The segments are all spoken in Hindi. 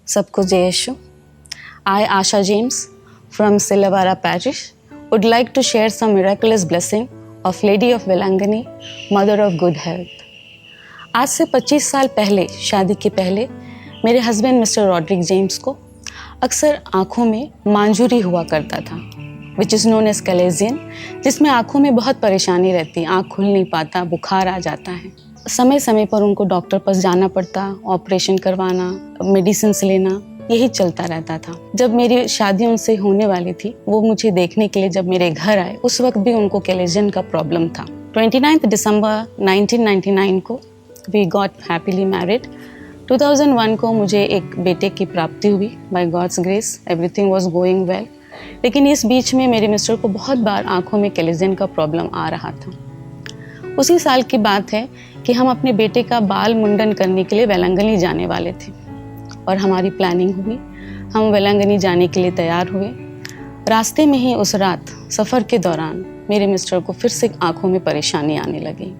सबको जय यीशु. I, Asha James, from Silavara Parish, would like to share some miraculous blessing of Lady of Velangani, Mother of Good Health. आज से 25 साल पहले, शादी के पहले, मेरे हस्बैंड मिस्टर रॉड्रिक जेम्स को अक्सर आँखों में मांजूरी हुआ करता था, which is known as chalazion, जिसमें आँखों में बहुत परेशानी रहती, आँख खुल नहीं पाता, बुखार आ जाता है. समय समय पर उनको डॉक्टर पास जाना पड़ता, ऑपरेशन करवाना, मेडिसिन लेना, यही चलता रहता था. जब मेरी शादी उनसे होने वाली थी, वो मुझे देखने के लिए जब मेरे घर आए, उस वक्त भी उनको कैलेजियन का प्रॉब्लम था. 29 दिसंबर 1999 को वी गॉट हैप्पीली मैरिड. 2001 को मुझे एक बेटे की प्राप्ति हुई. By God's grace everything was going well. लेकिन इस बीच में मेरे मिस्टर को बहुत बार आंखों में कैलेजियन का प्रॉब्लम आ रहा था. उसी साल की बात है कि हम अपने बेटे का बाल मुंडन करने के लिए वेलंगनी जाने वाले थे और हमारी प्लानिंग हुई. हम वेलंगनी जाने के लिए तैयार हुए. रास्ते में ही उस रात सफ़र के दौरान मेरे मिस्टर को फिर से आंखों में परेशानी आने लगी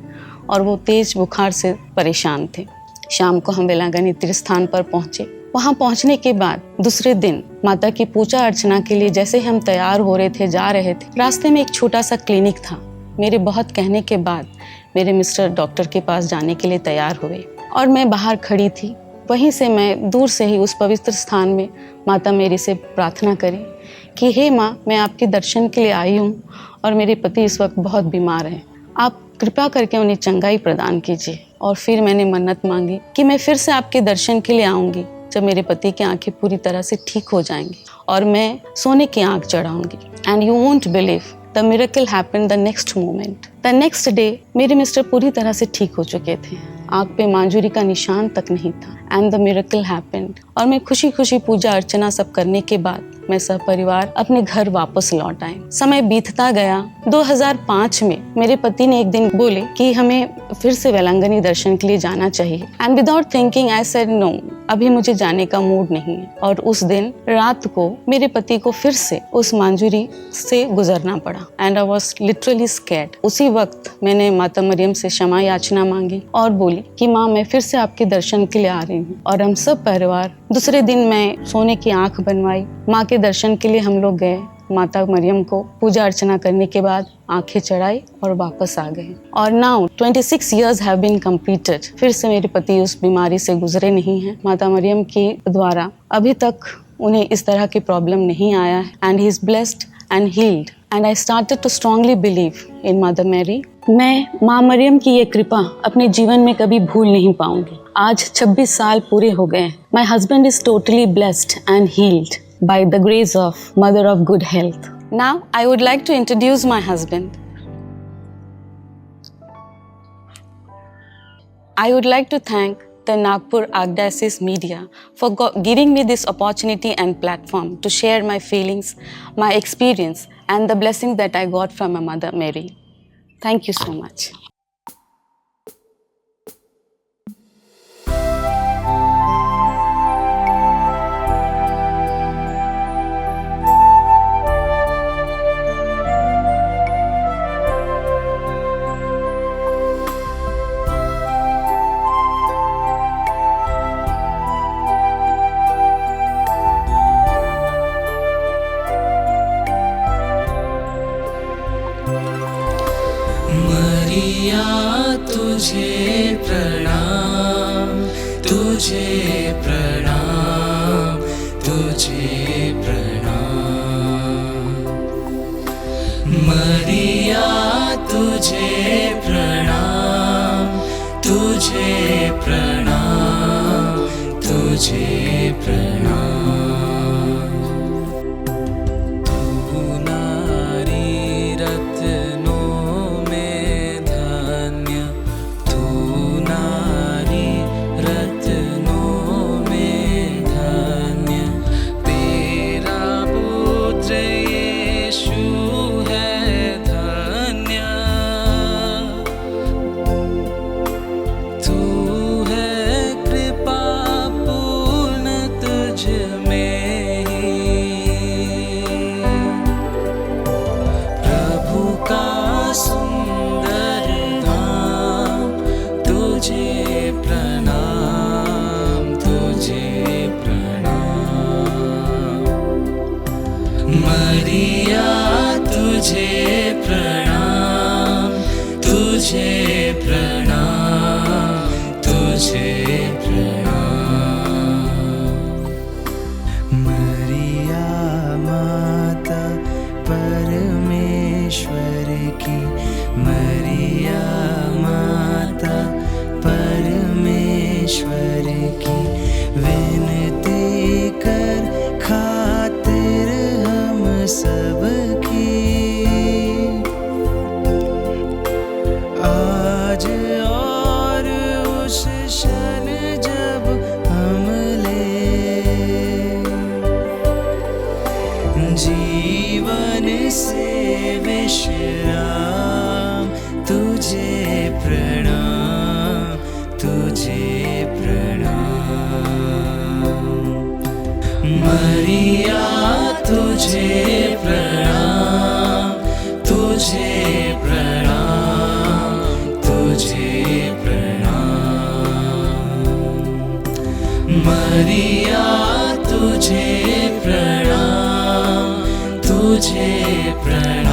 और वो तेज़ बुखार से परेशान थे. शाम को हम वेलंगनी तीर्थस्थान पर पहुँचे. वहाँ पहुँचने के बाद दूसरे दिन माता की पूजा अर्चना के लिए जैसे हम तैयार हो रहे थे, जा रहे थे, रास्ते में एक छोटा सा क्लिनिक था. मेरे बहुत कहने के बाद मेरे मिस्टर डॉक्टर के पास जाने के लिए तैयार हुए और मैं बाहर खड़ी थी. वहीं से मैं दूर से ही उस पवित्र स्थान में माता मेरी से प्रार्थना करी कि हे माँ, मैं आपके दर्शन के लिए आई हूँ और मेरे पति इस वक्त बहुत बीमार हैं. आप कृपा करके उन्हें चंगाई प्रदान कीजिए. और फिर मैंने मन्नत मांगी कि मैं फिर से आपके दर्शन के लिए आऊँगी जब मेरे पति की आंखें पूरी तरह से ठीक हो जाएंगी और मैं सोने की आंख चढ़ाऊँगी. And you won't believe, the miracle happened the next moment. The next day मेरे मिस्टर पूरी तरह से ठीक हो चुके थे. आंख पे मांजूरी का निशान तक नहीं था. And the miracle happened. और मैं खुशी खुशी पूजा अर्चना सब करने के बाद मैं सब परिवार अपने घर वापस लौट आए. समय बीतता गया. 2005 में मेरे पति ने एक दिन बोले कि हमें फिर से वेलंगनी दर्शन के लिए जाना चाहिए. And without thinking I said no, अभी मुझे जाने का मूड नहीं है. और उस दिन रात को मेरे पति को फिर से उस मांजूरी से गुजरना पड़ा. And I was literally scared. उसी वक्त मैंने माता मरियम से क्षमा याचना मांगी और बोली कि माँ, मैं फिर से आपके दर्शन के लिए आ रही हूँ. और हम सब परिवार दूसरे दिन मैं सोने की आंख बनवाई. माँ के दर्शन के लिए हम लोग गए. माता मरियम को पूजा अर्चना करने के बाद आंखें चढ़ाई और वापस आ गए. और now 26 years have been completed. फिर से मेरे पति उस बीमारी से गुजरे नहीं हैं. माता मरियम के द्वारा अभी तक उन्हें इस तरह की प्रॉब्लम नहीं आया है. And he is blessed and healed. And I started to strongly believe in Mother Mary. मैं माँ मरियम की ये कृपा अपने जीवन में कभी भूल नहीं पाऊंगी. आज 26 साल पूरे हो गए. My husband is totally blessed and healed by the grace of Mother of Good Health. Now I would like to introduce my husband. I would like to thank the Nagpur Archdiocese Media for giving me this opportunity and platform to share my feelings, my experience and the blessing that I got from my Mother Mary. Thank you so much. मरिया तुझे प्रणाम, तुझे प्रणाम, तुझे प्रणाम. मरिया तुझे प्रणाम, तुझे प्रणाम, तुझे प्रणाम. तू नारी रत्नों में धन्य, तू नारी रत्नों में धन्य. तेरा पुत्र यीशु है धन्य. तू है कृपा पूर्ण, तुझ तुझे प्रणाम, तुझे प्रणाम। मरिया तुझे प्रणाम, तुझे प्रणाम, तुझे प्रणाम। मरिया तुझे प्रणाम, तुझे प्रणाम।